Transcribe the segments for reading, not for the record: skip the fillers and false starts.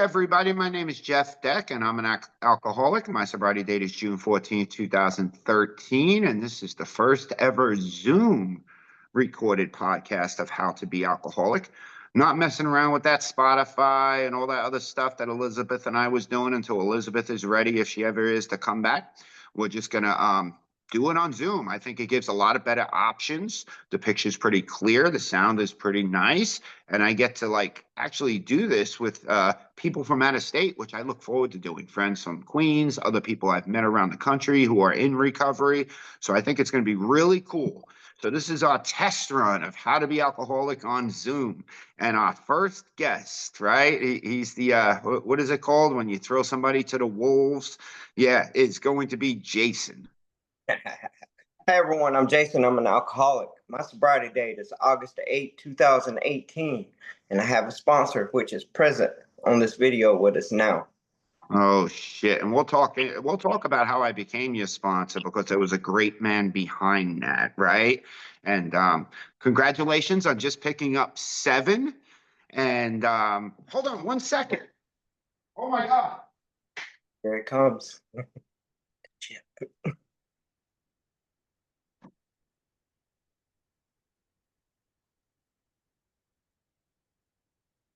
everybody. My name is Jeff Deck, and I'm an alcoholic. My sobriety date is June 14th, 2013, and this is the first ever Zoom recorded podcast of How to Be Alcoholic. Not messing around with that Spotify and all that other stuff that Elizabeth and I was doing until Elizabeth is ready, if she ever is, to come back. We're just going to do it on Zoom. I think it gives a lot of better options. The picture's pretty clear. The sound is pretty nice. And I get to actually do this with people from out of state, which I look forward to doing. Friends from Queens, other people I've met around the country who are in recovery. So I think it's going to be really cool. So this is our test run of How to Be Alcoholic on Zoom. And our first guest, right? He's the, what is it called when you throw somebody to the wolves? Yeah, it's going to be Jason. Hey everyone, I'm Jason. I'm an alcoholic. My sobriety date is August 8, 2018, and I have a sponsor which is present on this video with us now. Oh shit. And we'll talk about how I became your sponsor, because there was a great man behind that, right? And congratulations on just picking up 7. And hold on 1 second. Oh my God. Here it comes.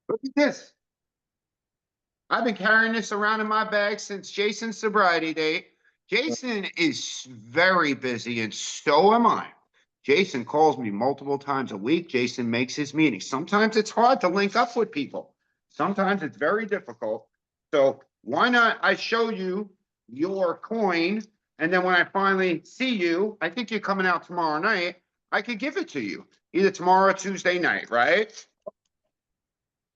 Look at this. I've been carrying this around in my bag since Jason's sobriety date. Jason is very busy, and so am I. Jason calls me multiple times a week. Jason makes his meetings. Sometimes it's hard to link up with people. Sometimes it's very difficult. So why not I show you your coin, and then when I finally see you, I think you're coming out tomorrow night, I could give it to you. Either tomorrow or Tuesday night, right?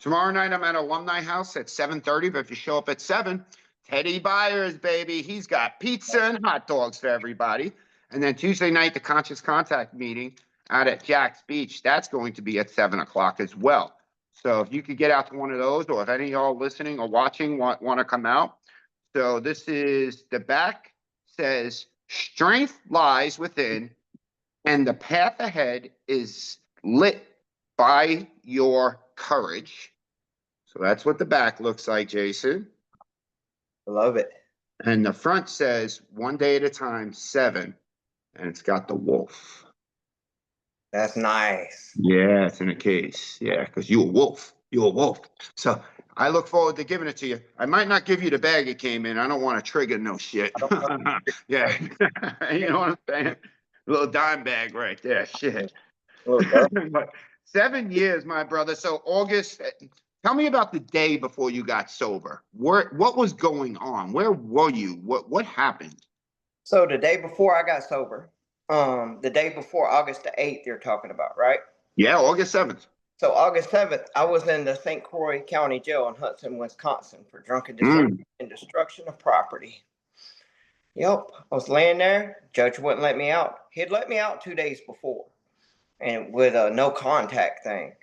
Tomorrow night, I'm at Alumni House at 7:30, but if you show up at 7, Teddy Byers, baby, he's got pizza and hot dogs for everybody. And then Tuesday night, the Conscious Contact meeting out at Jack's Beach, that's going to be at 7 o'clock as well. So if you could get out to one of those, or if any of y'all listening or watching want to come out. So this is, the back says, strength lies within, and the path ahead is lit by your courage. So that's what the back looks like, Jason. I love it. And the front says, one day at a time, 7. And it's got the wolf. That's nice. Yeah, it's in a case. Yeah, because you're a wolf. You're a wolf. So I look forward to giving it to you. I might not give you the bag it came in. I don't want to trigger no shit. Yeah. You know what I'm saying? A little dime bag right there. Shit. But 7 years, my brother. So August, tell me about the day before you got sober. What was going on? Where were you? What happened? So the day before I got sober, the day before August the 8th you're talking about, right? Yeah, August 7th. So August 7th, I was in the St. Croix County Jail in Hudson, Wisconsin for drunken disorder and destruction of property. Yep, I was laying there. Judge wouldn't let me out. He'd let me out 2 days before, and with a no contact thing.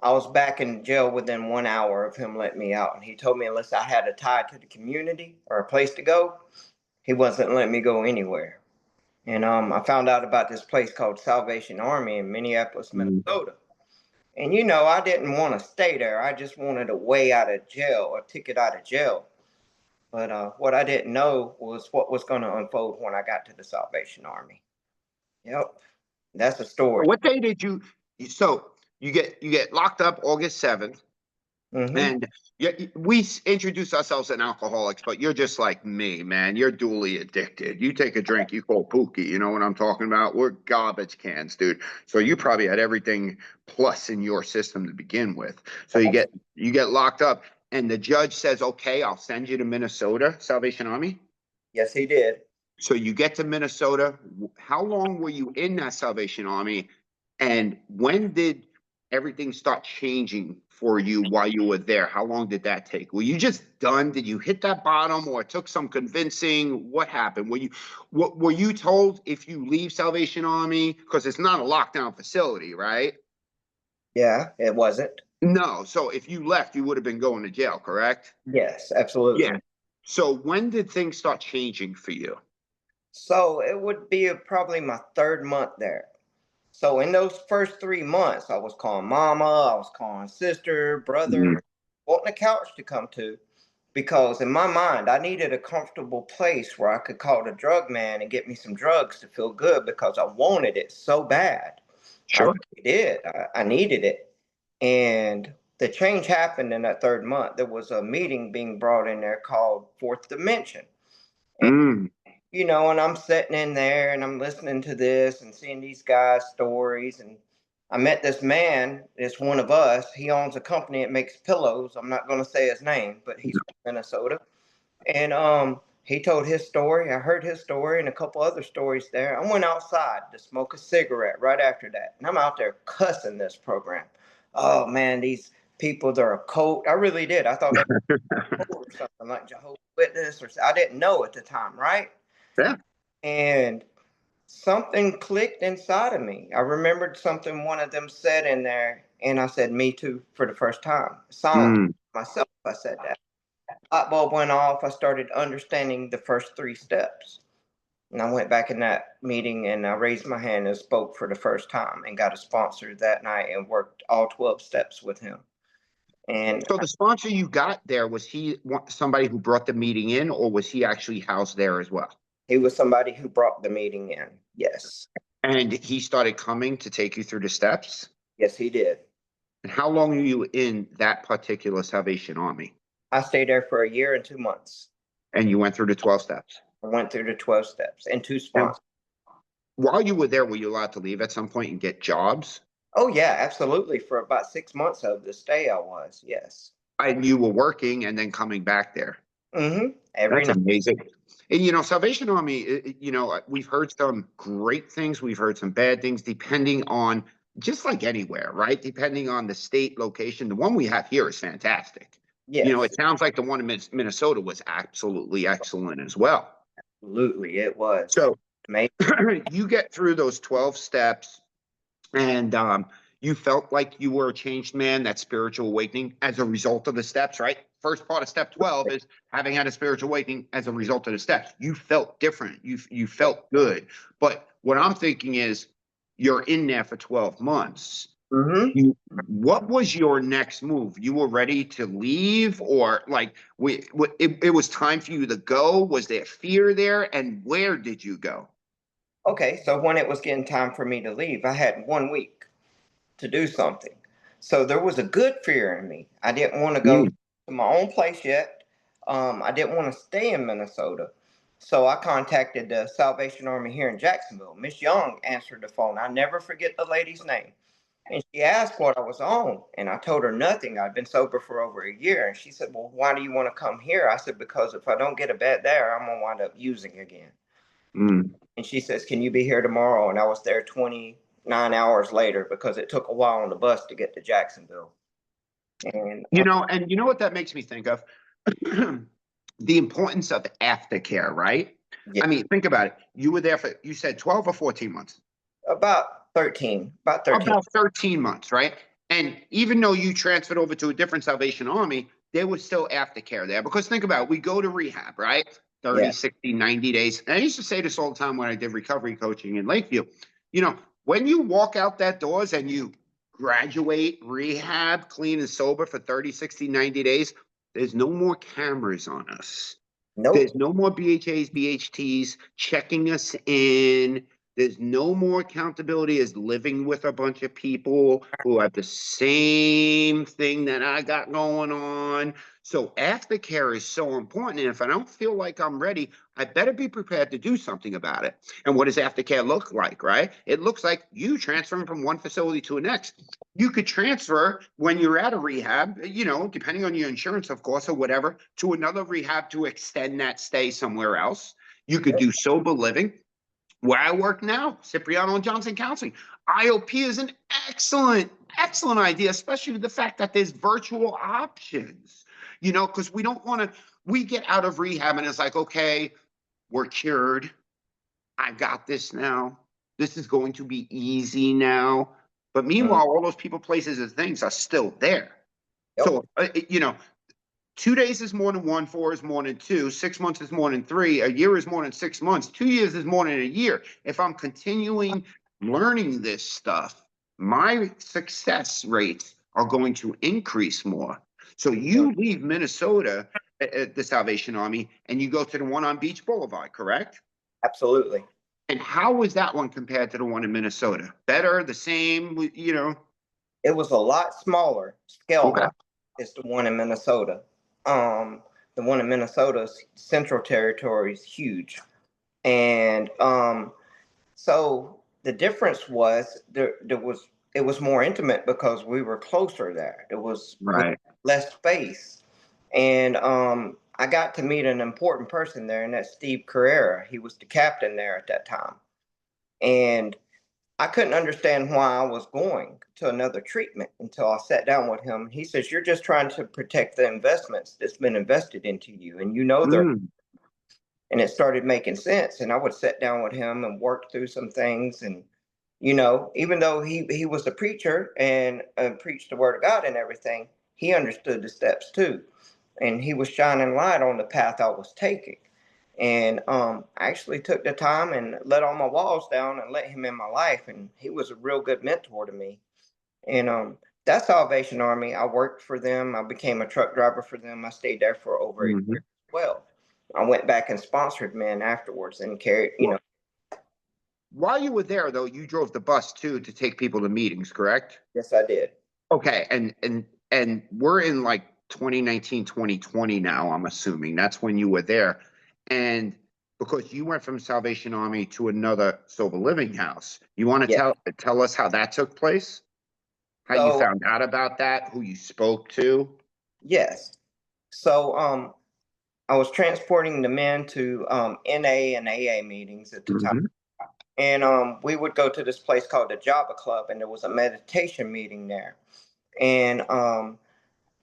I was back in jail within 1 hour of him letting me out, and he told me unless I had a tie to the community or a place to go, he wasn't letting me go anywhere. And I found out about this place called Salvation Army in Minneapolis, Minnesota. And I didn't want to stay there. I just wanted a way out of jail, a ticket out of jail. But what I didn't know was what was going to unfold when I got to the Salvation Army. Yep, that's the story. What day did you? So you get locked up August 7th. And we introduce ourselves as alcoholics, but you're just like me, man. You're duly addicted. You take a drink, you call Pookie. You know what I'm talking about? We're garbage cans, dude. So you probably had everything plus in your system to begin with. So you get locked up, and the judge says, okay, I'll send you to Minnesota, Salvation Army. Yes, he did. So you get to Minnesota. How long were you in that Salvation Army? And when did everything start changing for you while you were there? How long did that take? Were you just done? Did you hit that bottom, or it took some convincing? What happened? Were you told if you leave Salvation Army, because it's not a lockdown facility, right? Yeah, it wasn't. No. So if you left, you would have been going to jail, correct? Yes, absolutely. Yeah. So when did things start changing for you? So it would be probably my 3rd month there. So in those first 3 months, I was calling mama, I was calling sister, brother, wanting a couch to come to. because in my mind, I needed a comfortable place where I could call the drug man and get me some drugs to feel good because I wanted it so bad. I Sure. really did. I needed it. And the change happened in that third month. There was a meeting being brought in there called Fourth Dimension. And, Mm, and I'm sitting in there and I'm listening to this and seeing these guys' stories. And I met this man, it's one of us. He owns a company that makes pillows. I'm not going to say his name, but he's from Minnesota. And he told his story. I heard his story and a couple other stories there. I went outside to smoke a cigarette right after that. And I'm out there cussing this program. Oh man, these people, they're a cult. I really did. I thought they were a cult or something like Jehovah's Witness, or I didn't know at the time, right? yeah. And something clicked inside of me. I remembered something one of them said in there, and I said, "Me too," for the first time. Silent Mm. myself, I said that. Light bulb went off. I started understanding the first three steps. And I went back in that meeting and I raised my hand and spoke for the first time and got a sponsor that night and worked all 12 steps with him. And So the sponsor you got there, was he somebody who brought the meeting in, or was he actually housed there as well? he was somebody who brought the meeting in. Yes. And he started coming to take you through the steps? Yes, he did. And how long were you in that particular Salvation Army? I stayed there for a year and 2 months. And you went through the 12 steps? I went through the 12 steps and two And sponsors. while you were there, were you allowed to leave at some point and get jobs? Oh, yeah, absolutely. For about 6 months of the stay, I was. Yes. And you were working and then coming back there? Every That's night. amazing. And Salvation Army, we've heard some great things, we've heard some bad things, depending on, just like anywhere, right? Depending on the state location. The one we have here is fantastic. Yes, It sounds like the one in Minnesota was absolutely excellent as well. absolutely. It was So amazing. you get through those 12 steps, and you felt like you were a changed man, that spiritual awakening as a result of the steps, right? First part of step 12 is having had a spiritual awakening as a result of the steps. You felt different. You felt good. But what I'm thinking is, you're in there for 12 months. What was your next move? You were ready to leave, or like it was time for you to go? Was there fear there? And where did you go? Okay, so when it was getting time for me to leave, I had 1 week to do something. So there was a good fear in me. I didn't want to go Mm, to my own place yet. I didn't want to stay in Minnesota. So I contacted the Salvation Army here in Jacksonville. Miss Young answered the phone. I never forget the lady's name. And she asked what I was on. And I told her nothing. I'd been sober for over a year. And she said, "Well, why do you want to come here?" I said, "Because if I don't get a bed there, I'm going to wind up using again." mm. And she says, "Can you be here tomorrow?" And I was there 29 hours later because it took a while on the bus to get to Jacksonville. And And you know what that makes me think of? The importance of aftercare, right? yeah, I mean, think about it. You were there for, you said 12 or 14 months? about 13, about 13. About 13 months, right? And even though you transferred over to a different Salvation Army, there was still aftercare there. Because think about it, we go to rehab, right? 30, Yeah. 60, 90 days. And I used to say this all the time when I did recovery coaching in Lakeview. When you walk out that doors and you graduate rehab, clean and sober for 30, 60, 90 days, there's no more cameras on us. Nope. There's no more BHAs, BHTs checking us in. There's no more accountability as living with a bunch of people who have the same thing that I got going on. So aftercare is so important. And if I don't feel like I'm ready, I better be prepared to do something about it. And what does aftercare look like, right? It looks like you transferring from one facility to the next. You could transfer when you're at a rehab, depending on your insurance, of course, or whatever, to another rehab to extend that stay somewhere else. You could do sober living. Where I work now, Cipriano and Johnson Counseling, IOP is an excellent, excellent idea, especially with the fact that there's virtual options, because we get out of rehab and it's like, okay, we're cured. I got this now. This is going to be easy now. But meanwhile, all those people, places, and things are still there. Yep. So, 2 days is more than 1, 4 is more than 2, 6 months is more than 3, a year is more than 6 months, 2 years is more than a year. If I'm continuing learning this stuff, my success rates are going to increase more. So you leave Minnesota the Salvation Army, and you go to the one on Beach Boulevard, correct? Absolutely. And how was that one compared to the one in Minnesota? Better, the same, you know? It was a lot smaller scale Okay. wise. It's the one in Minnesota. The one in Minnesota's Central Territory is huge, and so the difference was there was it was more intimate because we were closer there. It was Right. less space, and I got to meet an important person there, and that's Steve Carrera. He was the captain there at that time, and I couldn't understand why I was going to another treatment until I sat down with him. He says, "You're just trying to protect the investments that's been invested into you, and you know they're." Mm. And it started making sense. And I would sit down with him and work through some things. And, even though he was a preacher and preached the word of God and everything, he understood the steps too. And he was shining light on the path I was taking. And I actually took the time and let all my walls down and let him in my life. And he was a real good mentor to me. And that Salvation Army, I worked for them. I became a truck driver for them. I stayed there for over a year Mhm. as well. I went back and sponsored men afterwards and carried, While you were there, though, you drove the bus too to take people to meetings, correct? yes, I did. Okay, and we're in like 2019, 2020 now, I'm assuming. That's when you were there. And because you went from Salvation Army to another sober living house, you want to Yeah. tell us how that took place? How you So, found out about that, who you spoke to? yes. So, I was transporting the men to NA and AA meetings at the time. Mhm. And we would go to this place called the Java Club, and there was a meditation meeting there. And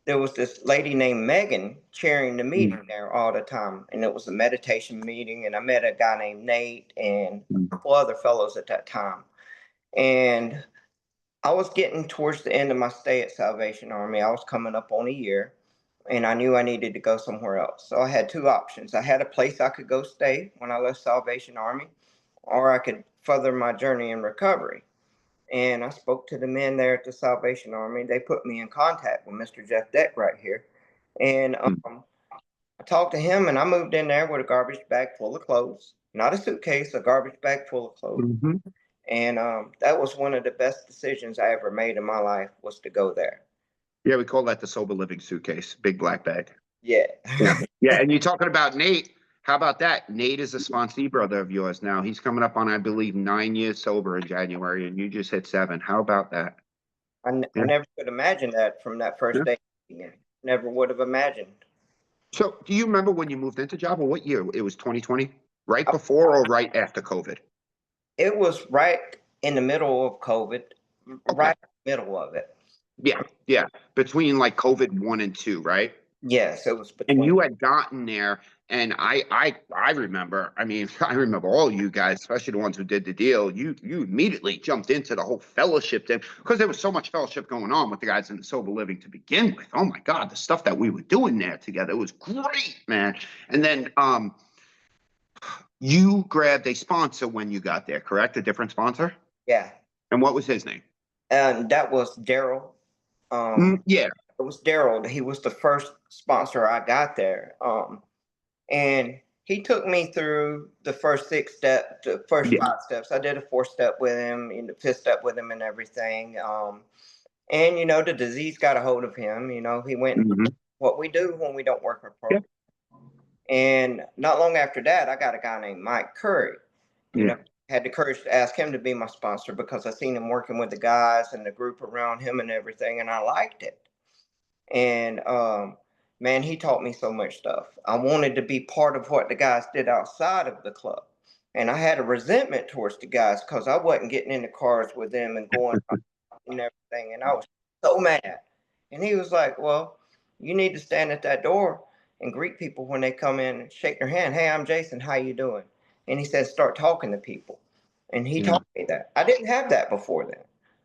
there was this lady named Megan chairing the meeting there all the time. And it was a meditation meeting. And I met a guy named Nate and a couple other fellows at that time. And I was getting towards the end of my stay at Salvation Army. I was coming up on a year, and I knew I needed to go somewhere else. So I had two options. I had a place I could go stay when I left Salvation Army, or I could further my journey in recovery. And I spoke to the men there at the Salvation Army. They put me in contact with Mr. Jeff Deck right here. And I talked to him, and I moved in there with a garbage bag full of clothes. Not a suitcase, a garbage bag full of clothes. Mhm. And that was one of the best decisions I ever made in my life, was to go there. Yeah, we call that the sober living suitcase, big black bag. Yeah. Yeah. Yeah, and you're talking about Nate. How about that? Nate is a sponsee brother of yours now. He's coming up on, I believe, 9 years sober in January, and you just hit 7. How about that? I Yeah. never could imagine that from that first Yeah. day. Never would have imagined. So, do you remember when you moved into Java? What year? It was 2020, right I- before or right after COVID? It was right in the middle of COVID, Okay. right in the middle of it. Yeah, yeah. Between like COVID 1 and 2, right? Yes, it was And between. you had gotten there, and I remember. I mean, I remember all you guys, especially the ones who did the deal. You immediately jumped into the whole fellowship thing because there was so much fellowship going on with the guys in the sober living to begin with. Oh my God, the stuff that we were doing there together, it was great, man. And then you grabbed a sponsor when you got there, correct? A different sponsor? Yeah. And what was his name? And that was Daryl. Yeah. It was Daryl. He was the first sponsor I got there. And he took me through the first 6 steps, the first Yeah. 5 steps. I did a 4-step with him, and the 5th step with him, and everything. And the disease got a hold of him. He went Mhm. what we do when we don't work our Yeah. program. And not long after that, I got a guy named Mike Curry. You Yeah. know, had the courage to ask him to be my sponsor because I seen him working with the guys and the group around him and everything, and I liked it. And man, he taught me so much stuff. I wanted to be part of what the guys did outside of the club. And I had a resentment towards the guys because I wasn't getting in the cars with them and going and everything. And I was so mad. And he was like, "Well, you need to stand at that door and greet people when they come in and shake their hand. Hey, I'm Jason. How you doing?" And he said, "Start talking to people." And he Yeah. taught me that. I didn't have that before then.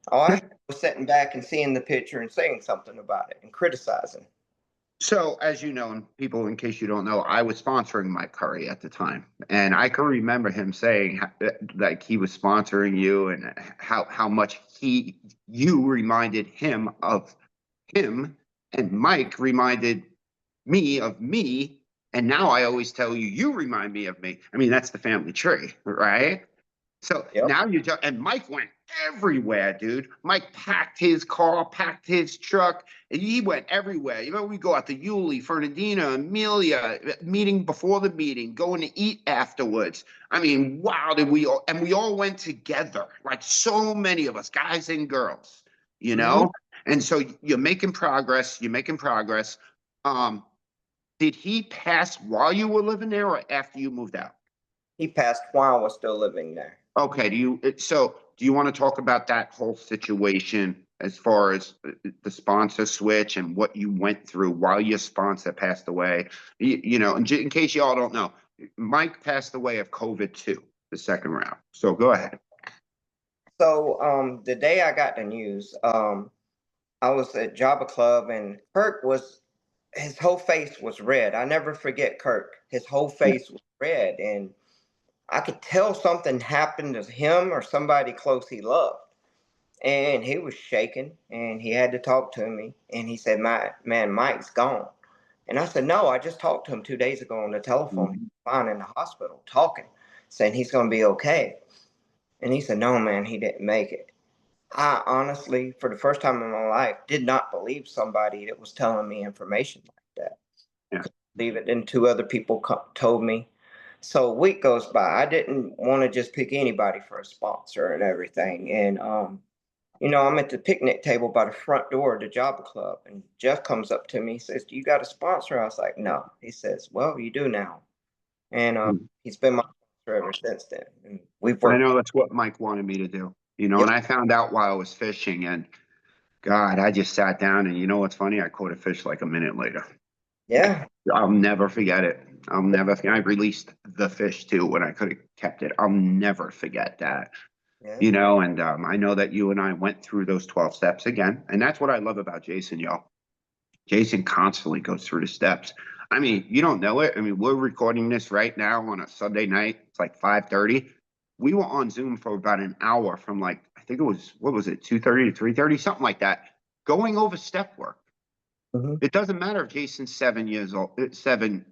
All I was sitting back and seeing the picture and saying something about it and criticizing. So, as you know, and people, in case you don't know, I was sponsoring Mike Curry at the time, and I can remember him saying like he was sponsoring you, and how much you reminded him of him, and Mike reminded me of me. And now I always tell you, you remind me of me. I mean, that's the family tree, right? So Yep. now and Mike went everywhere, dude. Mike packed his car, packed his truck, and he went everywhere. You know, we go out to Yulee, Fernandina, Amelia, meeting before the meeting, going to eat afterwards. I mean, wow, did we all, and we all went together, like so many of us, guys and girls, you know? And so you're making progress, you're making progress. Did he pass while you were living there or after you moved out? He passed while I was still living there. Okay, do you want to talk about that whole situation as far as the sponsor switch and what you went through while your sponsor passed away? You know, in case y'all don't know, Mike passed away of COVID too, the second round. So go ahead. So the day I got the news, I was at Java Club and his whole face was red. I never forget Kirk. His whole face was red, and I could tell something happened to him or somebody close he loved. And he was shaking, and he had to talk to me. And he said, man, Mike's gone." And I said, "No, I just talked to him 2 days ago on the telephone. He's fine in the hospital, talking, saying he's going to be okay." And he said, "No, man, he didn't make it." I honestly, for the first time in my life, did not believe somebody that was telling me information like that. Yeah. Couldn't believe it. Then two other people told me. So a week goes by. I didn't want to just pick anybody for a sponsor and everything. And I'm at the picnic table by the front door of the Java Club, and Jeff comes up to me, says, "Do you got a sponsor?" I was like, "No." He says, "Well, you do now." And he's been my sponsor ever since then. And we've I worked. know that's what Mike wanted me to do, you know, and I found out while I was fishing, and God, I just sat down, and you know what's funny? I caught a fish like a minute later. Yeah. I'll never forget it. I released the fish too when I could have kept it. I'll never forget that. Yeah. You know, and I know that you and I went through those 12 steps again. And that's what I love about Jason, y'all. Jason constantly goes through the steps. I mean, you don't know it. I mean, we're recording this right now on a Sunday night. It's like 5:30. We were on Zoom for about an hour from like, I think it was, what was it, 2:30 to 3:30, something like that, going over step work. It doesn't matter if Jason's 7 years old,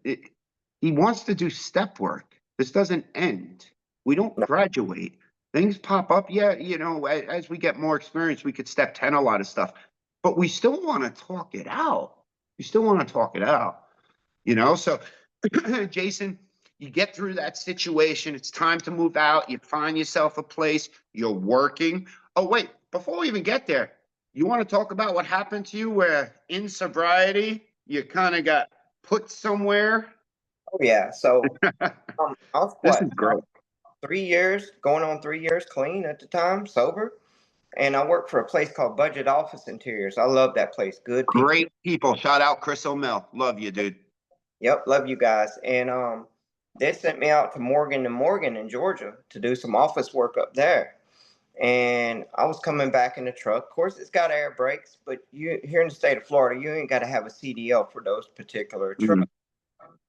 he wants to do step work. This doesn't end. We don't No. graduate. Things pop up. Yeah, you know, as we get more experience, we could step 10 a lot of stuff, but we still want to talk it out. We still want to talk it out, you know? So, Jason, you get through that situation. It's time to move out. You find yourself a place. You're working. Oh, wait, before we even get there, you want to talk about what happened to you where in sobriety you kind of got put somewhere? Oh yeah. So I was This is great. 3 years, going on 3 years clean at the time, sober. And I worked for a place called Budget Office Interiors. I love that place. Good people. Great people. Shout out Chris O'Mell. Love you, dude. Yep, love you guys. And they sent me out to Morgan and Morgan in Georgia to do some office work up there. And I was coming back in the truck. Of course, it's got air brakes, but you here in the state of Florida, you ain't got to have a CDL for those particular trucks.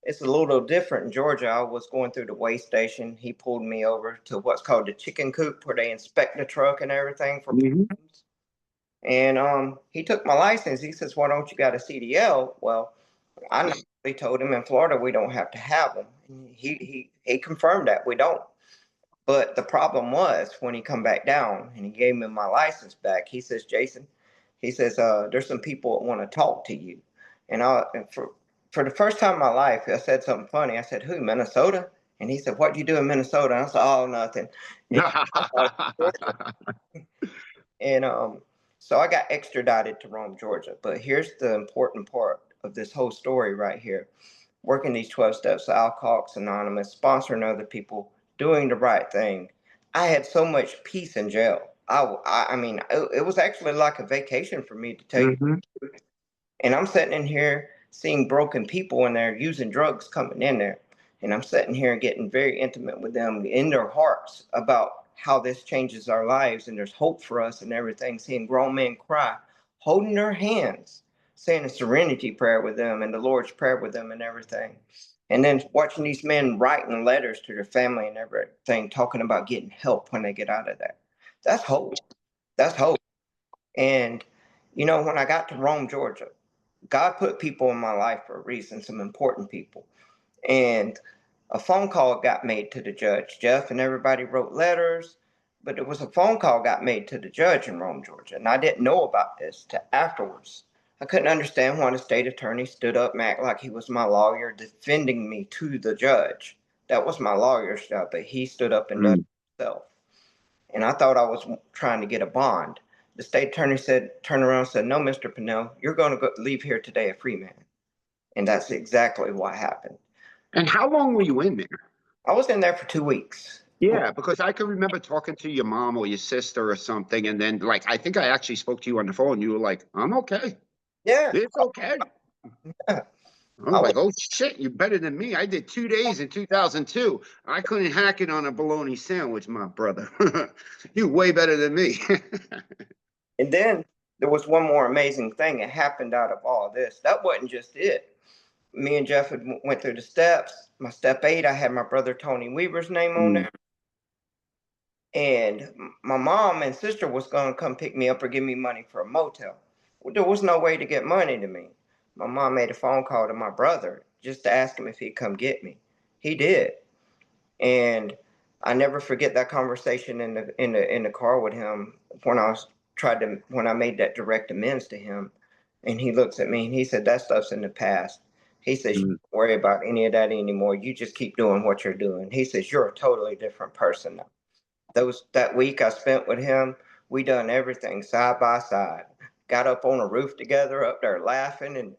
It's a little different in Georgia. I was going through the weigh station. He pulled me over to what's called the chicken coop, where they inspect the truck and everything for problems. And he took my license. He says, "Why don't you got a CDL?" Well, I naturally told him in Florida we don't have to have them. He confirmed that we don't. But the problem was when he come back down and he gave me my license back, he says, "Jason," he says, "there's some people that want to talk to you." And for the first time in my life, I said something funny. I said, "Who, Minnesota?" And he said, "What do you do in Minnesota?" And I said, "Oh, nothing." And so I got extradited to Rome, Georgia. But here's the important part of this whole story right here. Working these 12 steps, Alcoholics Anonymous, sponsoring other people, doing the right thing. I had so much peace in jail. I mean, it was actually like a vacation for me, to tell you. And I'm sitting in here seeing broken people in there using drugs coming in there. And I'm sitting here getting very intimate with them in their hearts about how this changes our lives and there's hope for us and everything. Seeing grown men cry, holding their hands, saying a serenity prayer with them and the Lord's Prayer with them and everything. And then watching these men writing letters to their family and everything, talking about getting help when they get out of that. That's hope. That's hope. And, when I got to Rome, Georgia, God put people in my life for a reason, some important people. And a phone call got made to the judge. Jeff and everybody wrote letters, but it was a phone call got made to the judge in Rome, Georgia. And I didn't know about this till afterwards. I couldn't understand why the state attorney stood up and acted like he was my lawyer defending me to the judge. That was my lawyer's job, but he stood up and done it himself. And I thought I was trying to get a bond. The state attorney turned around and said, "No, Mr. Pinnell, you're going to leave here today a free man." And that's exactly what happened. And how long were you in there? I was in there for 2 weeks. Yeah, because I can remember talking to your mom or your sister or something, and then like I think I actually spoke to you on the phone. You were like, "I'm okay. Yeah. It's okay." Yeah. I was like, "Oh shit, you're better than me." I did 2 days in 2002. I couldn't hack it on a bologna sandwich, my brother. You way better than me. And then there was one more amazing thing that happened out of all this. That wasn't just it. Me and Jeff went through the steps. My step 8, I had my brother Tony Weaver's name on there. And my mom and sister was going to come pick me up or give me money for a motel. Well, there was no way to get money to me. My mom made a phone call to my brother just to ask him if he'd come get me. He did. And I never forget that conversation in the car with him when I made that direct amends to him. And he looks at me and he said, "That stuff's in the past." He says, "You don't worry about any of that anymore. You just keep doing what you're doing." He says, "You're a totally different person now." That week I spent with him, we done everything side by side. Got up on a roof together up there laughing and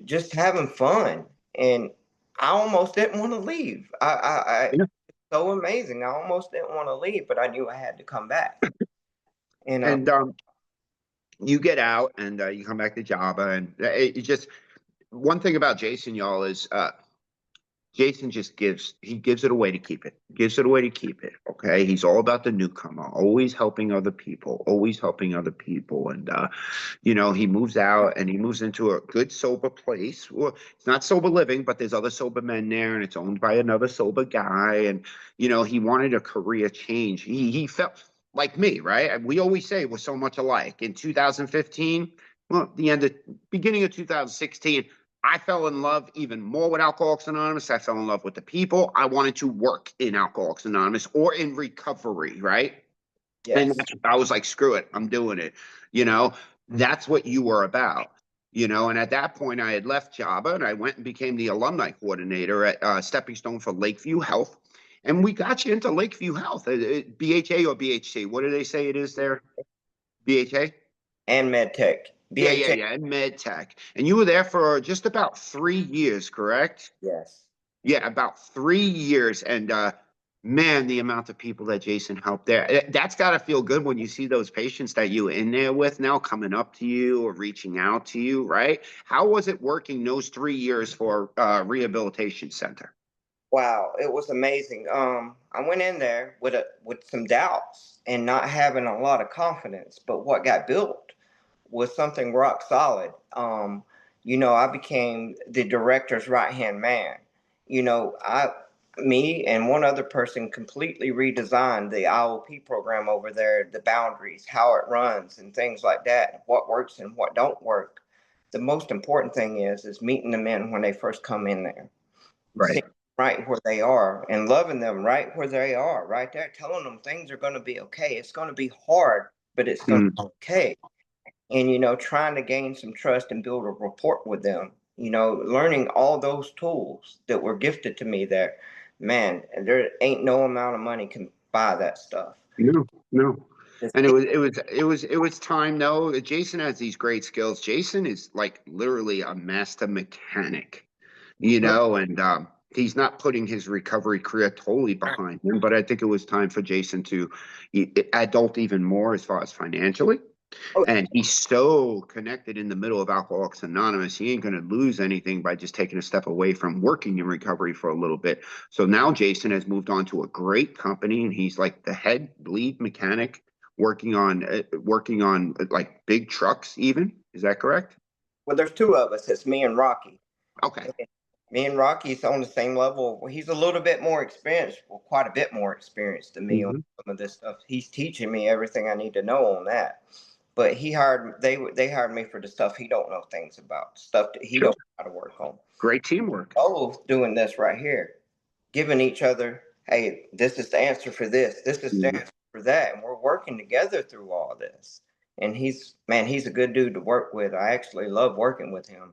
just having fun. And I almost didn't want to leave. Yeah. So amazing. I almost didn't want to leave, but I knew I had to come back. And And you get out and you come back to Java, and it just one thing about Jason, y'all, is Jason just gives it away to keep it. Gives it away to keep it. Okay. He's all about the newcomer, always helping other people, always helping other people. And he moves out and he moves into a good sober place. Well, it's not sober living, but there's other sober men there, and it's owned by another sober guy. And he wanted a career change. He felt like me, right? And we always say we're so much alike. In 2015, well, beginning of 2016, I fell in love even more with Alcoholics Anonymous. I fell in love with the people. I wanted to work in Alcoholics Anonymous or in recovery, right? And yes. I was like, screw it, I'm doing it. That's what you were about. And at that point, I had left Java and I went and became the alumni coordinator at Stepping Stone for Lakeview Health. And we got you into Lakeview Health, BHA or BHC. What do they say it is there? BHA? And MedTech. Yeah, and med tech. And you were there for just about 3 years, correct? Yes. Yeah, about 3 years. And man, the amount of people that Jason helped there, that's got to feel good when you see those patients that you were in there with now coming up to you or reaching out to you, right? How was it working those 3 years for rehabilitation center? Wow, it was amazing. I went in there with some doubts and not having a lot of confidence, but what got built was something rock solid. I became the director's right hand man. Me and one other person completely redesigned the IOP program over there, the boundaries, how it runs, and things like that, what works and what don't work. The most important thing is meeting the men when they first come in there, Right. right where they are and loving them right where they are, right there, telling them things are going to be okay. It's going to be hard, but it's going to be okay. And, trying to gain some trust and build a rapport with them, learning all those tools that were gifted to me there. Man, there ain't no amount of money can buy that stuff. No, no. And it was time though. Jason has these great skills. Jason is like literally a master mechanic, and he's not putting his recovery career totally behind him, but I think it was time for Jason to adult even more as far as financially. And he's so connected in the middle of Alcoholics Anonymous. He ain't going to lose anything by just taking a step away from working in recovery for a little bit. So now Jason has moved on to a great company, and he's like the head lead mechanic working on like big trucks even. Is that correct? Well, there's two of us. It's me and Rocky. Okay. Me and Rocky's on the same level. He's a little bit more experienced, well, quite a bit more experienced than me on some of this stuff. He's teaching me everything I need to know on that. but they hired me for the stuff he don't know things about, stuff that he Sure. don't know how to work on. Great teamwork. Both doing this right here, giving each other, hey, this is the answer for this. This is the Mhm. answer for that. And we're working together through all this. And he's a good dude to work with. I actually love working with him.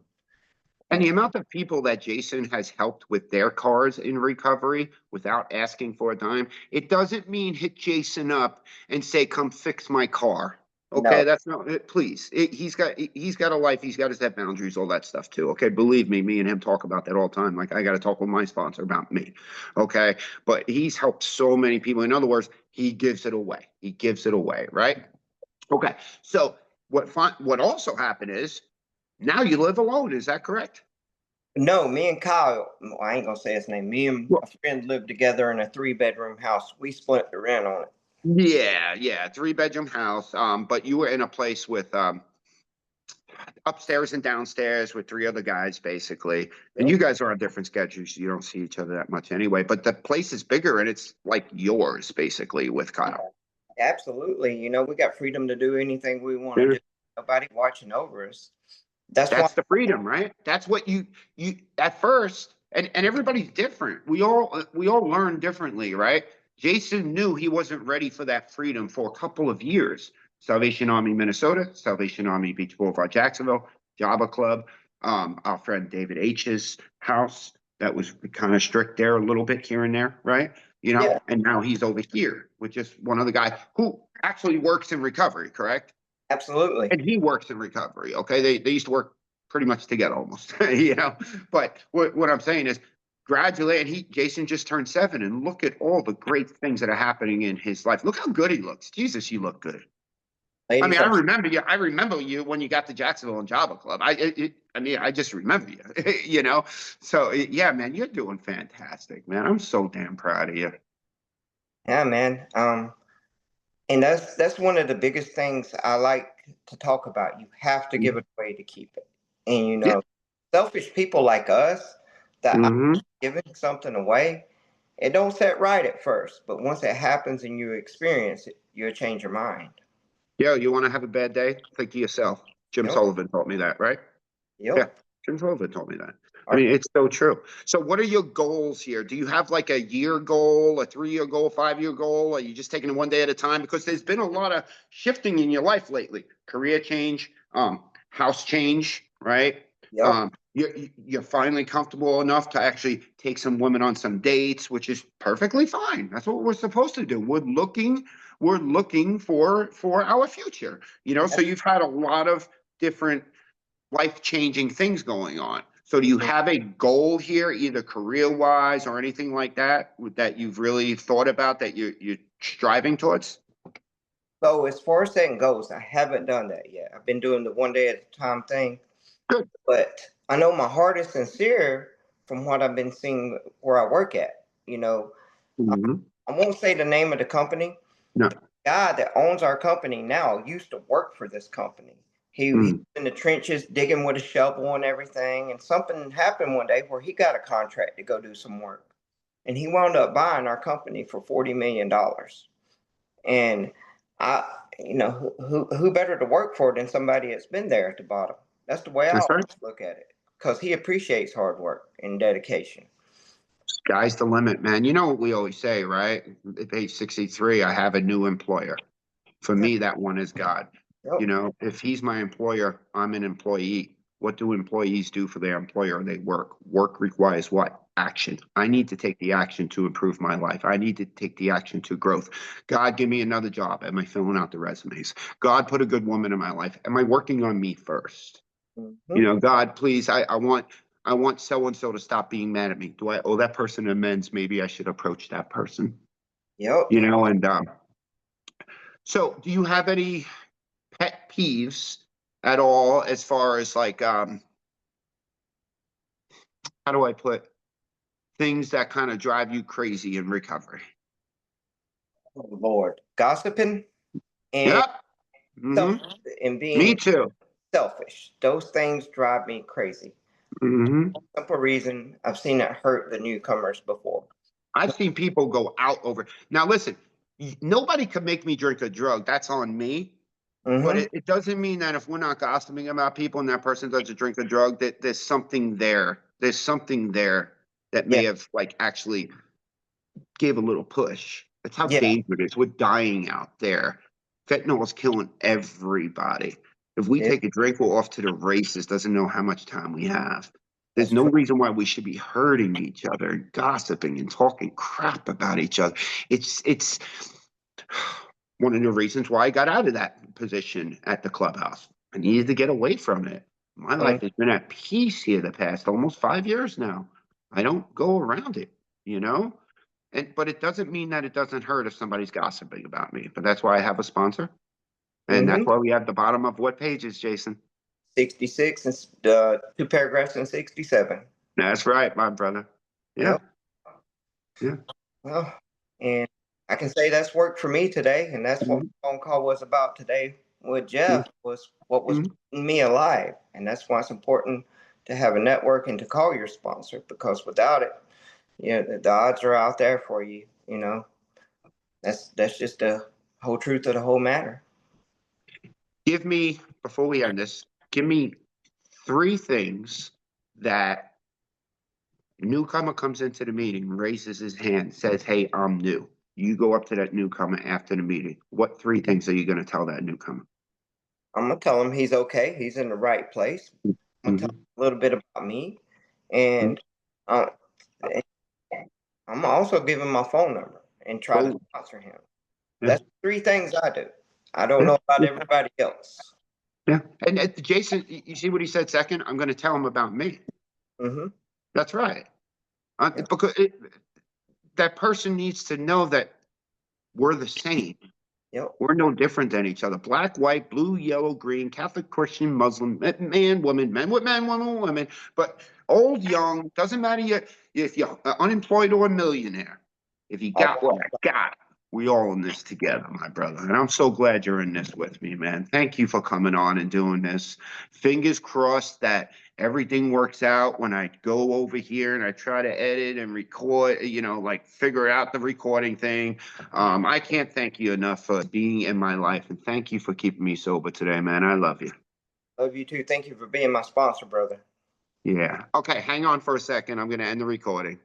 And the amount of people that Jason has helped with their cars in recovery without asking for a dime, it doesn't mean hit Jason up and say, come fix my car. Okay, No, that's not it, please. He's got a life, he's got his set boundaries, all that stuff too. Okay, believe me and him talk about that all the time. Like I got to talk with my sponsor about me. Okay, but he's helped so many people. In other words, he gives it away. He gives it away, right? Okay, so what also happened is now you live alone. Is that correct? no, me and Kyle, well, I ain't gonna say his name. Me and Well, a friend lived together in a 3-bedroom house. We split the rent on it. yeah, 3 bedroom house. But you were in a place with upstairs and downstairs with 3 other guys, basically. And Yep. you guys are on different schedules. You don't see each other that much anyway. But the place is bigger and it's like yours, basically, with Kyle. Absolutely. We got freedom to do anything we want to Yeah. do. Nobody watching over us. That's why. That's the freedom, right? That's what you at first, and everybody's different. We all learn differently, right? Jason knew he wasn't ready for that freedom for a couple of years. Salvation Army Minnesota, Salvation Army Beach Boulevard Jacksonville, Java Club, our friend David H's house that was kind of strict there a little bit here and there, right? Yeah, And now he's over here with just one other guy who actually works in recovery, correct? absolutely. And he works in recovery. Okay, they used to work pretty much together almost, But what I'm saying is, gradually, and Jason just turned 7, and look at all the great things that are happening in his life. Look how good he looks. Jesus, you look good. I Ladies mean, I are remember you. I remember you when you got to Jacksonville and Java Club. I just remember you. So yeah, man, you're doing fantastic, man. I'm so damn proud of you. yeah, man. And that's one of the biggest things I like to talk about. You have to give it away to keep it. And Yeah. selfish people like us that are Hmm. giving something away, it don't set right at first, but once it happens and you experience it, you'll change your mind. Yeah. You want to have a bad day? Think to yourself. Jim Yep. Sullivan taught me that, right? Yeah, Yep. Jim Sullivan told me that. I Our mean, it's so true. So, what are your goals here? Do you have like a year goal, a 3 year goal, 5 year goal? Are you just taking it one day at a time? Because there's been a lot of shifting in your life lately. Career change, house change, right? Yep. You're finally comfortable enough to actually take some women on some dates, which is perfectly fine. That's what we're supposed to do. We're looking for our future. So you've had a lot of different life-changing things going on. So do you have a goal here, either career-wise or anything like that, that you've really thought about that you're striving towards? So as far as setting goals, I haven't done that yet. I've been doing the one day at a time thing, Good. but I know my heart is sincere from what I've been seeing where I work at. Mhm. I won't say the name of the company. No. The guy that owns our company now used to work for this company. He was Mm. in the trenches digging with a shovel and everything. And something happened one day where he got a contract to go do some work. And he wound up buying our company for $40 million. And I, who better to work for than somebody that's been there at the bottom? That's the way I That's right. always look at it, because he appreciates hard work and dedication. Sky's the limit, man. You know what we always say, right? At age 63, I have a new employer. For me, that one is God. Yep. If he's my employer, I'm an employee. What do employees do for their employer? They work. Work requires what? Action. I need to take the action to improve my life. I need to take the action to growth. God, give me another job. Am I filling out the resumes? God, put a good woman in my life. Am I working on me first? Mhm. God, please, I want so and so to stop being mad at me. Do I owe that person amends? Maybe I should approach that person. Yep. And so do you have any pet peeves at all as far as like how do I put things that kind of drive you crazy in recovery? Oh, Lord, gossiping and Yep. Hmm. self and Me being too. selfish. Those things drive me crazy. Hmm. Simple reason, I've seen it hurt the newcomers before. I've seen people go out over. Now listen, nobody can make me drink a drug. That's on me. But Mm-hmm. it doesn't mean that if we're not gossiping about people and that person doesn't drink a drug, that there's something there. There's something there that Yeah. may have like actually gave a little push. That's how Yeah. dangerous it is. We're dying out there. Fentanyl is killing everybody. If we Yeah. take a drink, we're off to the races. Doesn't know how much time we have. There's That's no true. reason why we should be hurting each other and gossiping and talking crap about each other. It's one of the reasons why I got out of that position at the clubhouse. I needed to get away from it. My Mm. life has been at peace here the past almost 5 years now. I don't go around it, you know? But it doesn't mean that it doesn't hurt if somebody's gossiping about me. But that's why I have a sponsor. And Mm-hmm. that's why we have the bottom of what pages, Jason? 66 and 2 paragraphs in 67. That's right, my brother. Yeah. Yep. Yeah. Well, and I can say that's worked for me today, and that's what Mhm. my phone call was about today with Yeah. Jeff, was what was Mhm. keeping me alive. And that's why it's important to have a network and to call your sponsor, because without it, the odds are out there for you. That's just the whole truth of the whole matter. Give me, before we end this, give me 3 things that newcomer comes into the meeting, raises his hand, says, "Hey, I'm new." You go up to that newcomer after the meeting. What 3 things are you going to tell that newcomer? I'm gonna tell him he's okay. He's in the right place. I'm gonna tell Mhm. him a little bit about me, and uh, I'm gonna also give him my phone number and try to Oh, sponsor him. yeah, That's 3 things I do. I don't yeah, know about yeah, everybody else. yeah. And Jason, you see what he said second? I'm going to tell him about me. Mm-hmm. That's right. Yep. Because that person needs to know that we're the same. Yep. We're no different than each other. Black, white, blue, yellow, green, Catholic, Christian, Muslim, man, woman, men with men, women with women. But old, young, doesn't matter if you're unemployed or a millionaire. If you got what I got, we all in this together, my brother. And I'm so glad you're in this with me, man. Thank you for coming on and doing this. Fingers crossed that everything works out when I go over here and I try to edit and record, like figure out the recording thing. I can't thank you enough for being in my life, and thank you for keeping me sober today, man. I love you. Love you too. Thank you for being my sponsor, brother. Yeah. Okay, hang on for a second. I'm going to end the recording.